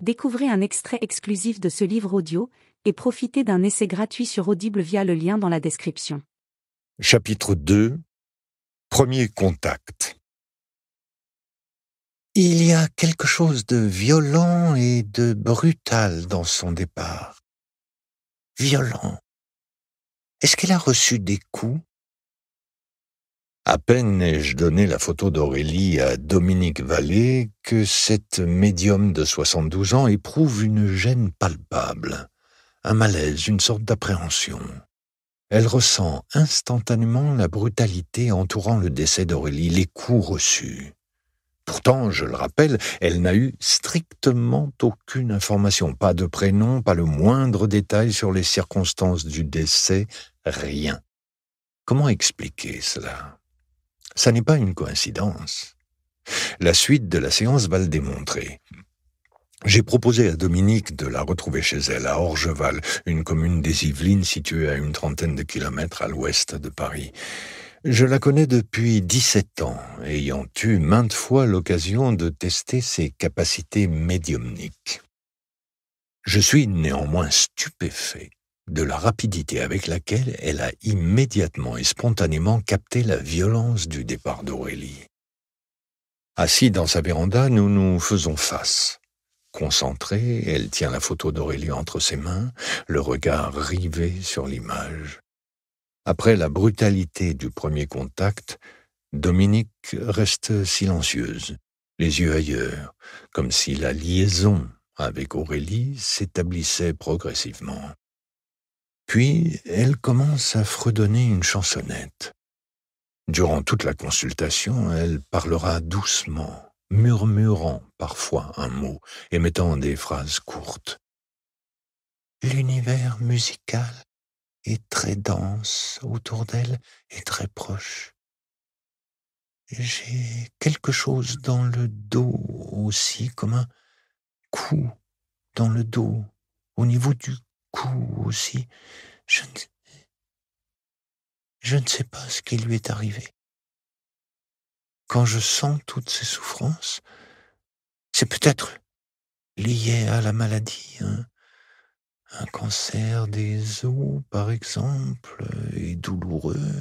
Découvrez un extrait exclusif de ce livre audio et profitez d'un essai gratuit sur Audible via le lien dans la description. Chapitre 2. Premier contact. Il y a quelque chose de violent et de brutal dans son départ. Violent. Est-ce qu'elle a reçu des coups? À peine ai-je donné la photo d'Aurélie à Dominique Vallée que cette médium de 72 ans éprouve une gêne palpable, un malaise, une sorte d'appréhension. Elle ressent instantanément la brutalité entourant le décès d'Aurélie, les coups reçus. Pourtant, je le rappelle, elle n'a eu strictement aucune information, pas de prénom, pas le moindre détail sur les circonstances du décès, rien. Comment expliquer cela? Ça n'est pas une coïncidence. La suite de la séance va le démontrer. J'ai proposé à Dominique de la retrouver chez elle, à Orgeval, une commune des Yvelines située à une 30aine de kilomètres à l'ouest de Paris. Je la connais depuis 17 ans, ayant eu maintes fois l'occasion de tester ses capacités médiumniques. Je suis néanmoins stupéfait de la rapidité avec laquelle elle a immédiatement et spontanément capté la violence du départ d'Aurélie. Assis dans sa véranda, nous nous faisons face. Concentrée, elle tient la photo d'Aurélie entre ses mains, le regard rivé sur l'image. Après la brutalité du premier contact, Dominique reste silencieuse, les yeux ailleurs, comme si la liaison avec Aurélie s'établissait progressivement. Puis, elle commence à fredonner une chansonnette. Durant toute la consultation, elle parlera doucement, murmurant parfois un mot, émettant des phrases courtes. L'univers musical est très dense autour d'elle et très proche. J'ai quelque chose dans le dos aussi, comme un coup dans le dos, au niveau du cou aussi. Je ne sais pas ce qui lui est arrivé. Quand je sens toutes ces souffrances, c'est peut-être lié à la maladie, un cancer des os, par exemple, est douloureux.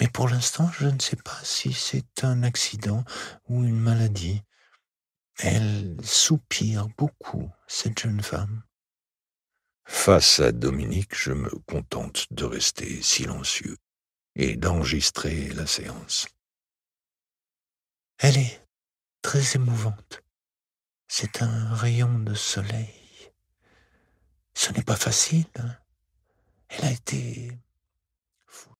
Mais pour l'instant, je ne sais pas si c'est un accident ou une maladie. Elle soupire beaucoup, cette jeune femme. Face à Dominique, je me contente de rester silencieux et d'enregistrer la séance. Elle est très émouvante. C'est un rayon de soleil. Ce n'est pas facile, hein. Elle a été fou.